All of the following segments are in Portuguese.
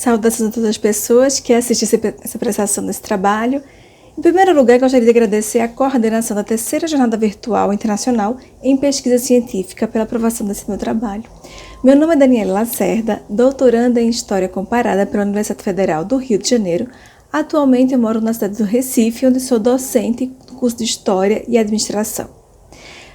Saudações a todas as pessoas que assistem essa prestação desse trabalho. Em primeiro lugar, gostaria de agradecer a coordenação da terceira Jornada Virtual Internacional em Pesquisa Científica pela aprovação desse meu trabalho. Meu nome é Daniela Lacerda, doutoranda em História Comparada pela Universidade Federal do Rio de Janeiro. Atualmente eu moro na cidade do Recife, onde sou docente do curso de História e Administração.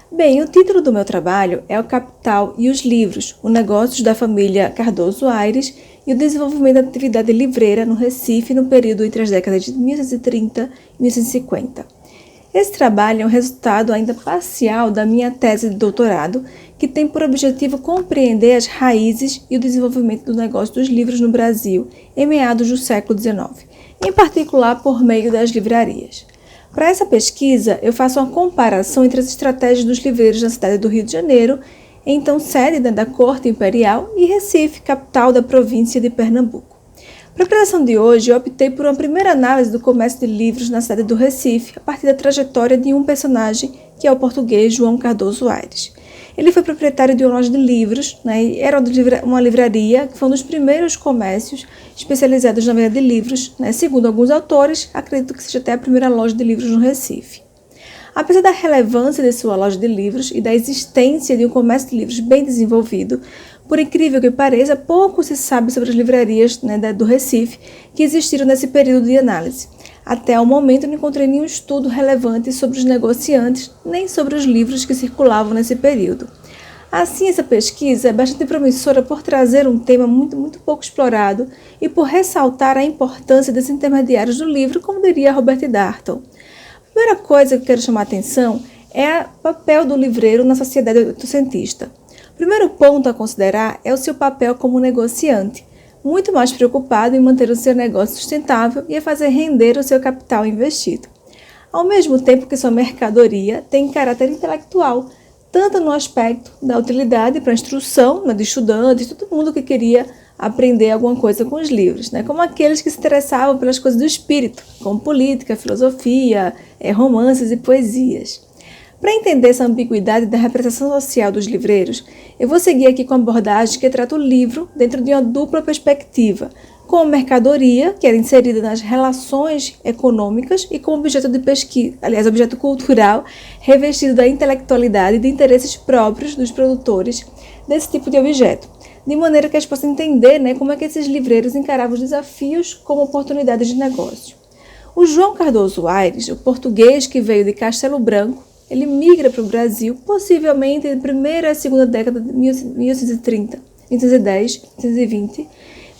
Bem, o título do meu trabalho é O Capital e os Livros, o negócios da família Cardoso Aires e o desenvolvimento da atividade livreira no Recife no período entre as décadas de 1930 e 1950. Esse trabalho é um resultado ainda parcial da minha tese de doutorado, que tem por objetivo compreender as raízes e o desenvolvimento do negócio dos livros no Brasil em meados do século XIX, em particular por meio das livrarias. Para essa pesquisa, eu faço uma comparação entre as estratégias dos livreiros na cidade do Rio de Janeiro, então sede da Corte Imperial, e Recife, capital da província de Pernambuco. Para a preparação de hoje, eu optei por uma primeira análise do comércio de livros na cidade do Recife, a partir da trajetória de um personagem, que é o português João Cardoso Aires. Ele foi proprietário de uma loja de livros, e era uma livraria, que foi um dos primeiros comércios especializados na venda de livros. Segundo alguns autores, acredito que seja até a primeira loja de livros no Recife. Apesar da relevância de sua loja de livros e da existência de um comércio de livros bem desenvolvido, por incrível que pareça, pouco se sabe sobre as livrarias do Recife que existiram nesse período de análise. Até o momento eu não encontrei nenhum estudo relevante sobre os negociantes, nem sobre os livros que circulavam nesse período. Assim, essa pesquisa é bastante promissora por trazer um tema muito pouco explorado e por ressaltar a importância desses intermediários do livro, como diria Robert Darnton. A primeira coisa que eu quero chamar a atenção é o papel do livreiro na sociedade oitocentista. O primeiro ponto a considerar é o seu papel como negociante, muito mais preocupado em manter o seu negócio sustentável e a fazer render o seu capital investido. Ao mesmo tempo que sua mercadoria tem caráter intelectual, tanto no aspecto da utilidade para a instrução de estudantes, todo mundo que queria aprender alguma coisa com os livros, como aqueles que se interessavam pelas coisas do espírito, como política, filosofia, romances e poesias. Para entender essa ambiguidade da representação social dos livreiros, eu vou seguir aqui com a abordagem que trata o livro dentro de uma dupla perspectiva, com a mercadoria, que era inserida nas relações econômicas, e como objeto de pesquisa, objeto cultural, revestido da intelectualidade e de interesses próprios dos produtores desse tipo de objeto, de maneira que eles possam entender como é que esses livreiros encaravam os desafios como oportunidades de negócio. O João Cardoso Aires, o português que veio de Castelo Branco, ele migra para o Brasil, possivelmente na primeira e segunda década de 1930, 1910, 1920,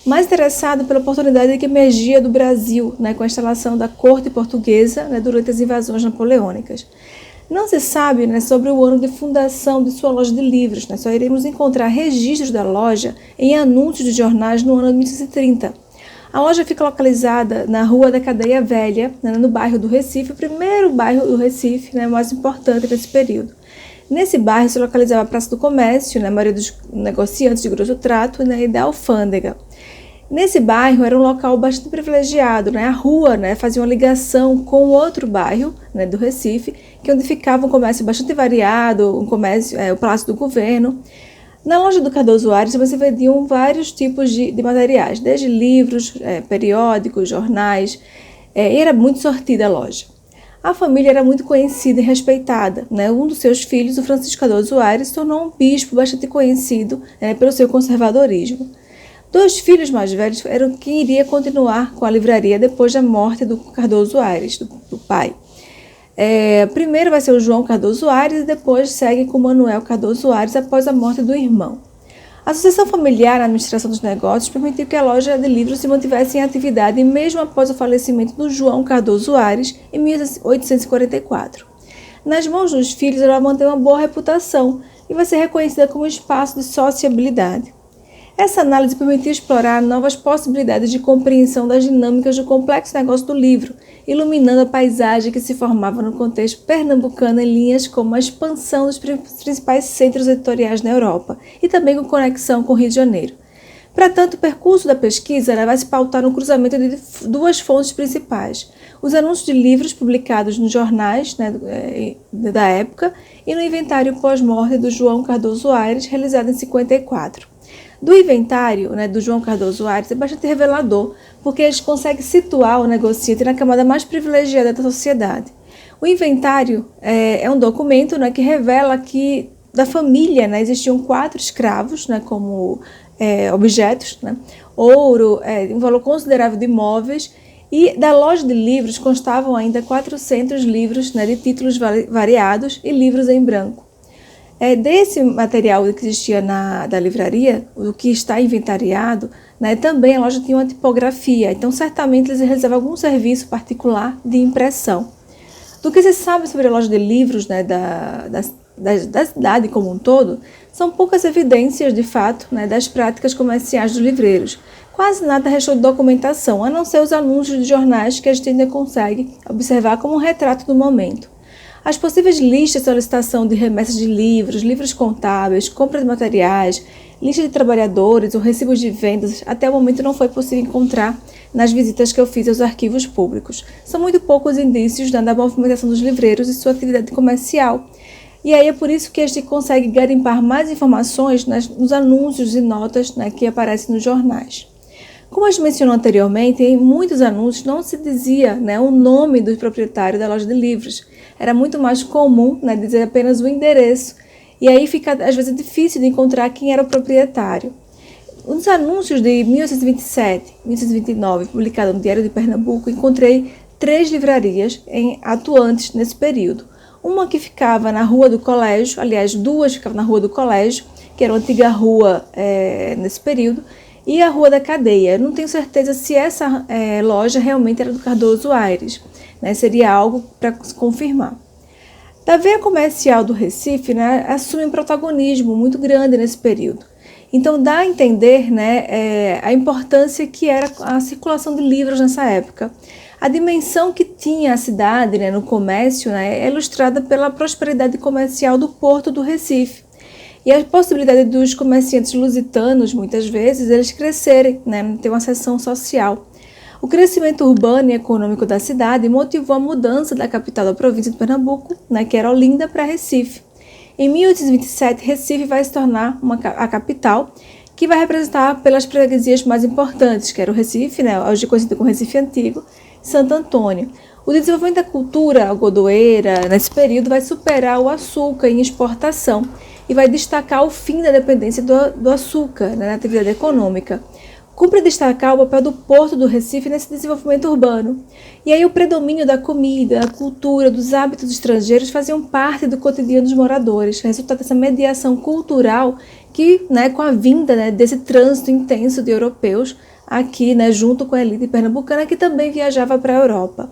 mais interessado pela oportunidade que emergia do Brasil, com a instalação da corte portuguesa durante as invasões napoleônicas. Não se sabe sobre o ano de fundação de sua loja de livros, só iremos encontrar registros da loja em anúncios de jornais no ano de 1930. A loja fica localizada na Rua da Cadeia Velha, no bairro do Recife, o primeiro bairro do Recife, mais importante nesse período. Nesse bairro se localizava a Praça do Comércio, a maioria dos negociantes de grosso trato, e da alfândega. Nesse bairro era um local bastante privilegiado, a rua fazia uma ligação com outro bairro do Recife, que onde ficava um comércio bastante variado, o Palácio do Governo. Na loja do Cardoso Aires você vendiam vários tipos de materiais, desde livros, periódicos, jornais, e era muito sortida a loja. A família era muito conhecida e respeitada. Um dos seus filhos, o Francisco Cardoso Aires, se tornou um bispo bastante conhecido pelo seu conservadorismo. Dois filhos mais velhos eram quem iria continuar com a livraria depois da morte do Cardoso Aires, do pai. Primeiro vai ser o João Cardoso Aires e depois segue com o Manuel Cardoso Aires após a morte do irmão. A sucessão familiar na administração dos negócios permitiu que a loja de livros se mantivesse em atividade mesmo após o falecimento do João Cardoso Aires em 1844. Nas mãos dos filhos ela mantém uma boa reputação e vai ser reconhecida como um espaço de sociabilidade. Essa análise permitiu explorar novas possibilidades de compreensão das dinâmicas do complexo negócio do livro, iluminando a paisagem que se formava no contexto pernambucano em linhas como a expansão dos principais centros editoriais na Europa e também com conexão com o Rio de Janeiro. Para tanto, o percurso da pesquisa vai se pautar no cruzamento de duas fontes principais: os anúncios de livros publicados nos jornais da época e no inventário pós-morte do João Cardoso Aires, realizado em 1954. do inventário, né, do João Cardoso Aires é bastante revelador, porque a gente consegue situar o negociante na camada mais privilegiada da sociedade. O inventário é um documento, né, que revela que da família, né, existiam 4 escravos, né, como objetos, né, ouro, um valor considerável de imóveis, e da loja de livros constavam ainda 400 livros, né, de títulos variados e livros em branco. Desse material que existia da livraria, o que está inventariado, né, também a loja tinha uma tipografia, então certamente eles realizavam algum serviço particular de impressão. Do que se sabe sobre a loja de livros, né, da cidade como um todo, são poucas evidências, de fato, né, das práticas comerciais dos livreiros. Quase nada restou de documentação, a não ser os anúncios de jornais que a gente ainda consegue observar como um retrato do momento. As possíveis listas de solicitação de remessas de livros, livros contábeis, compra de materiais, lista de trabalhadores ou recibos de vendas, até o momento não foi possível encontrar nas visitas que eu fiz aos arquivos públicos. São muito poucos indícios da movimentação dos livreiros e sua atividade comercial. E aí é por isso que a gente consegue garimpar mais informações nos anúncios e notas, né, que aparecem nos jornais. Como a gente mencionou anteriormente, em muitos anúncios não se dizia, né, o nome do proprietário da loja de livros. Era muito mais comum, né, dizer apenas o endereço. E aí fica, às vezes, difícil de encontrar quem era o proprietário. Nos anúncios de 1827, 1829, publicado no Diário de Pernambuco, encontrei 3 livrarias atuantes nesse período. Uma que ficava na Rua do Colégio, aliás, 2 ficavam na Rua do Colégio, que era uma antiga rua nesse período, e a Rua da Cadeia. Eu não tenho certeza se essa loja realmente era do Cardoso Aires, né? Seria algo para se confirmar. Da veia comercial do Recife, né, assume um protagonismo muito grande nesse período. Então dá a entender, né, a importância que era a circulação de livros nessa época. A dimensão que tinha a cidade, né, no comércio, né, é ilustrada pela prosperidade comercial do porto do Recife. E a possibilidade dos comerciantes lusitanos, muitas vezes, eles crescerem, né, ter uma ascensão social. O crescimento urbano e econômico da cidade motivou a mudança da capital da província de Pernambuco, né, que era Olinda, para Recife. Em 1827, Recife vai se tornar a capital, que vai representar pelas freguesias mais importantes, que era o Recife, né, hoje conhecido como Recife Antigo, Santo Antônio. O desenvolvimento da cultura algodoeira, nesse período, vai superar o açúcar em exportação e vai destacar o fim da dependência do açúcar, né, na atividade econômica. Cumpre destacar o papel do Porto do Recife nesse desenvolvimento urbano. E aí o predomínio da comida, da cultura, dos hábitos estrangeiros faziam parte do cotidiano dos moradores, resultado dessa mediação cultural que, né, com a vinda, né, desse trânsito intenso de europeus aqui, né, junto com a elite pernambucana que também viajava para a Europa.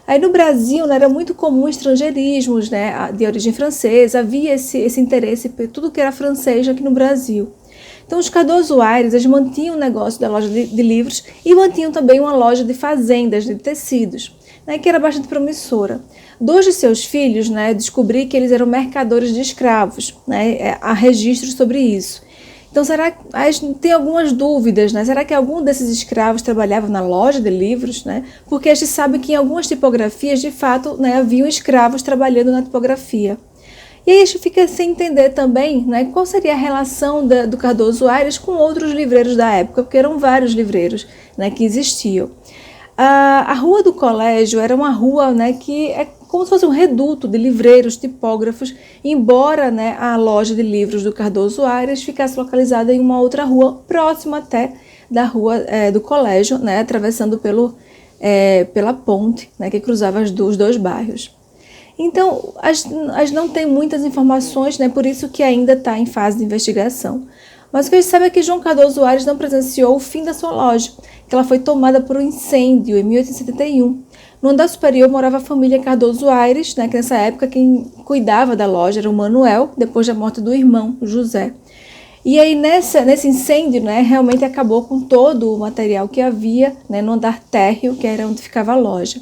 Aí no Brasil, né, era muito comum estrangeirismos, né, de origem francesa, havia esse interesse por tudo que era francês aqui no Brasil. Então os Cardoso Aires, eles mantinham o negócio da loja de livros e mantinham também uma loja de fazendas, de tecidos, né, que era bastante promissora. 2 de seus filhos, né, descobri que eles eram mercadores de escravos, né, há registros sobre isso. Então, a gente tem algumas dúvidas, né? Será que algum desses escravos trabalhava na loja de livros, né? Porque a gente sabe que em algumas tipografias, de fato, né, haviam escravos trabalhando na tipografia. E aí a gente fica sem entender também, né, qual seria a relação do Cardoso Aires com outros livreiros da época, porque eram vários livreiros, né, que existiam. A Rua do Colégio era uma rua, né, que é como se fosse um reduto de livreiros, tipógrafos, embora, né, a loja de livros do Cardoso Aires ficasse localizada em uma outra rua, próxima até da Rua do Colégio, né, atravessando pela ponte, né, que cruzava os 2 bairros. Então, a gente não tem muitas informações, né, por isso que ainda está em fase de investigação. Mas o que a gente sabe é que João Cardoso Aires não presenciou o fim da sua loja, que ela foi tomada por um incêndio em 1871. No andar superior morava a família Cardoso Aires, né, que nessa época quem cuidava da loja era o Manuel, depois da morte do irmão, José. E aí nesse incêndio, né, realmente acabou com todo o material que havia, né, no andar térreo, que era onde ficava a loja.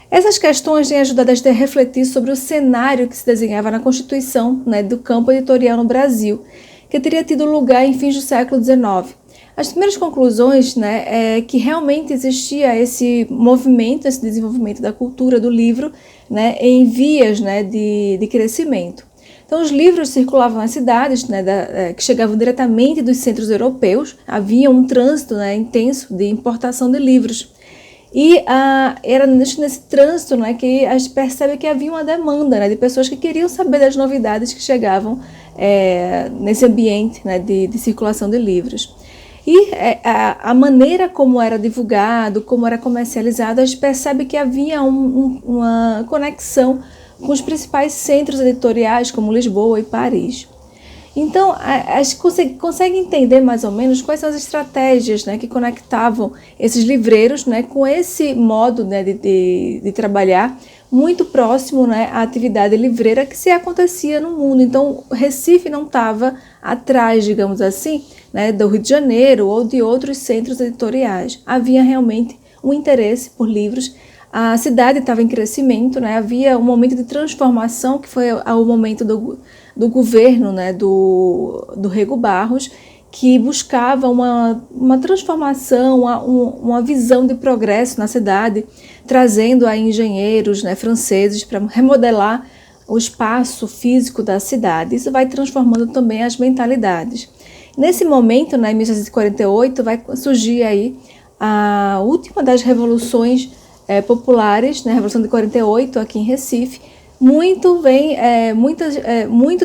Essas questões têm ajudado a gente a refletir sobre o cenário que se desenhava na constituição, né, do campo editorial no Brasil, que teria tido lugar em fins do século XIX. As primeiras conclusões, né, é que realmente existia esse movimento, esse desenvolvimento da cultura do livro, né, em vias, né, de crescimento. Então, os livros circulavam nas cidades, né, que chegavam diretamente dos centros europeus. Havia um trânsito, né, intenso de importação de livros. E era nesse trânsito, né, que a gente percebe que havia uma demanda, né, de pessoas que queriam saber das novidades que chegavam nesse ambiente, né, de circulação de livros. E a maneira como era divulgado, como era comercializado, a gente percebe que havia uma conexão com os principais centros editoriais, como Lisboa e Paris. Então, a gente consegue entender mais ou menos quais são as estratégias, né, que conectavam esses livreiros, né, com esse modo, né, de trabalhar muito próximo, né, à atividade livreira que se acontecia no mundo. Então, Recife não estava atrás, digamos assim, né, do Rio de Janeiro ou de outros centros editoriais. Havia realmente um interesse por livros. A cidade estava em crescimento, né, havia um momento de transformação que foi o momento do governo, né, do Rego Barros, que buscava uma transformação, uma visão de progresso na cidade, trazendo aí engenheiros, né, franceses para remodelar o espaço físico da cidade. Isso vai transformando também as mentalidades. Nesse momento, né, em 1648, vai surgir aí a última das revoluções populares, né, a Revolução de 48 aqui em Recife. Muito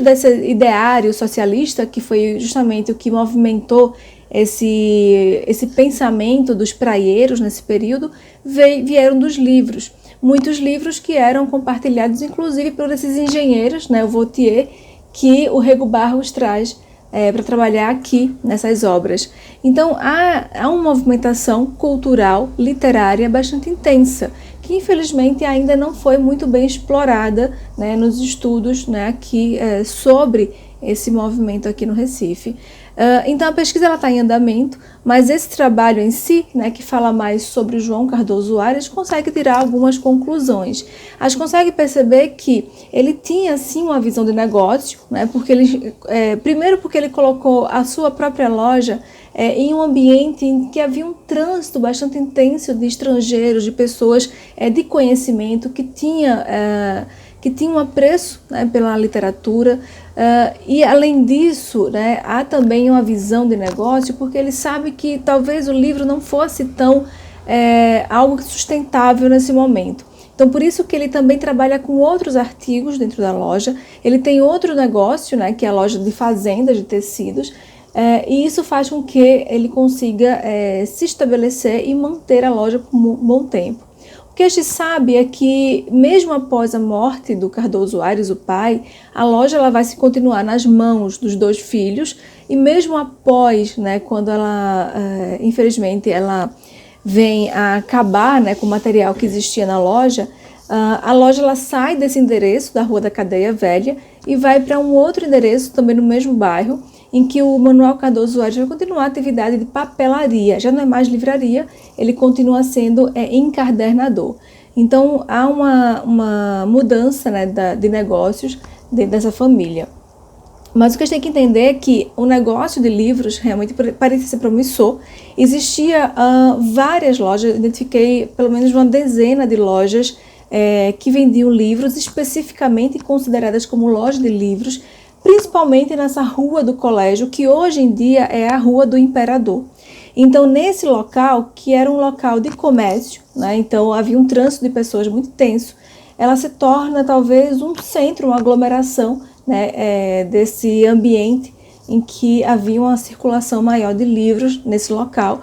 desse ideário socialista, que foi justamente o que movimentou esse pensamento dos praieiros nesse período, vieram dos livros. Muitos livros que eram compartilhados, inclusive, por esses engenheiros, né, o Vautier, que o Rego Barros traz para trabalhar aqui nessas obras. Então, há uma movimentação cultural, literária bastante intensa, que infelizmente ainda não foi muito bem explorada, né, nos estudos, né, aqui sobre esse movimento aqui no Recife. Então a pesquisa está em andamento, mas esse trabalho em si, né, que fala mais sobre o João Cardoso Aires, consegue tirar algumas conclusões. A gente consegue perceber que ele tinha sim uma visão de negócio, né, primeiro porque ele colocou a sua própria loja em um ambiente em que havia um trânsito bastante intenso de estrangeiros, de pessoas de conhecimento que tinham um apreço, né, pela literatura, e além disso, né, há também uma visão de negócio, porque ele sabe que talvez o livro não fosse tão algo sustentável nesse momento. Então, por isso que ele também trabalha com outros artigos dentro da loja. Ele tem outro negócio, né, que é a loja de fazendas de tecidos, e isso faz com que ele consiga se estabelecer e manter a loja por um bom tempo. O que a gente sabe é que, mesmo após a morte do Cardoso Aires, o pai, a loja ela vai se continuar nas mãos dos dois filhos, e mesmo após, né, quando ela, infelizmente, ela vem a acabar, né, com o material que existia na loja, a loja ela sai desse endereço da Rua da Cadeia Velha e vai para um outro endereço, também no mesmo bairro, em que o Manuel Cardoso Aires vai continuar a atividade de papelaria, já não é mais livraria, ele continua sendo encadernador. Então, há uma mudança, né, de negócios dentro dessa família. Mas o que a gente tem que entender é que o negócio de livros realmente parece ser promissor. Existia várias lojas, identifiquei pelo menos uma dezena de lojas que vendiam livros, especificamente consideradas como lojas de livros, principalmente nessa rua do colégio, que hoje em dia é a Rua do Imperador. Então, nesse local, que era um local de comércio, né, então havia um trânsito de pessoas muito tenso, ela se torna talvez um centro, uma aglomeração, né, desse ambiente em que havia uma circulação maior de livros nesse local,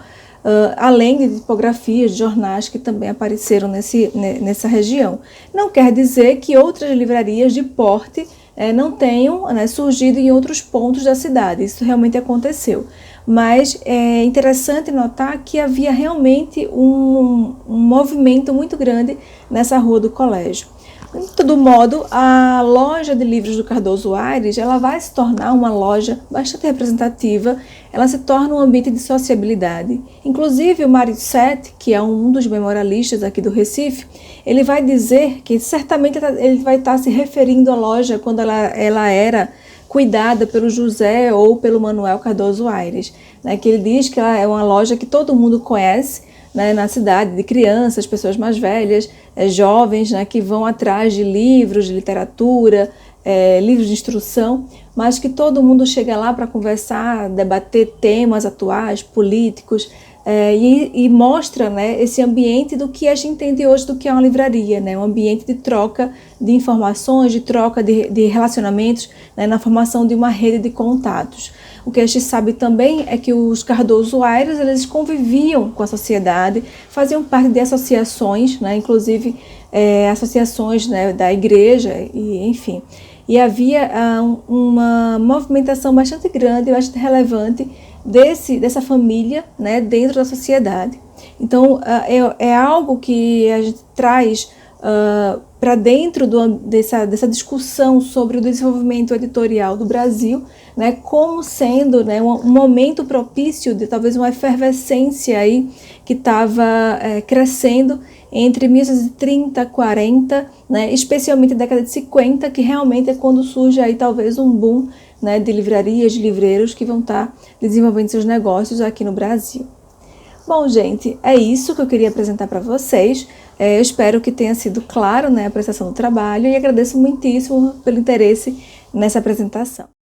além de tipografias, de jornais que também apareceram nessa região. Não quer dizer que outras livrarias de porte não tenham, né, surgido em outros pontos da cidade. Isso realmente aconteceu. Mas é interessante notar que havia realmente um movimento muito grande nessa rua do colégio. De todo modo, a loja de livros do Cardoso Aires, ela vai se tornar uma loja bastante representativa, ela se torna um ambiente de sociabilidade. Inclusive, o Mário Sete, que é um dos memorialistas aqui do Recife, ele vai dizer que certamente ele vai estar se referindo à loja quando ela era cuidada pelo José ou pelo Manuel Cardoso Aires, né, que ele diz que ela é uma loja que todo mundo conhece, né, na cidade, de crianças, pessoas mais velhas, jovens, né, que vão atrás de livros, de literatura, livros de instrução, mas que todo mundo chega lá para conversar, debater temas atuais, políticos, e mostra, né, esse ambiente do que a gente entende hoje do que é uma livraria, né, um ambiente de troca de informações, de troca de relacionamentos, né, na formação de uma rede de contatos. O que a gente sabe também é que os cardozoários, eles conviviam com a sociedade, faziam parte de associações, né, inclusive associações, né, da igreja, e enfim. E havia uma movimentação bastante grande, bastante relevante dessa família, né, dentro da sociedade. Então, é algo que a gente traz para dentro dessa discussão sobre o desenvolvimento editorial do Brasil, né, como sendo, né, um momento propício de talvez uma efervescência aí que estava crescendo entre 1930 e 40, né, especialmente na década de 50, que realmente é quando surge aí talvez um boom, né, de livrarias, de livreiros que vão estar desenvolvendo seus negócios aqui no Brasil. Bom, gente, é isso que eu queria apresentar para vocês. Eu espero que tenha sido claro, né, a prestação do trabalho, e agradeço muitíssimo pelo interesse nessa apresentação.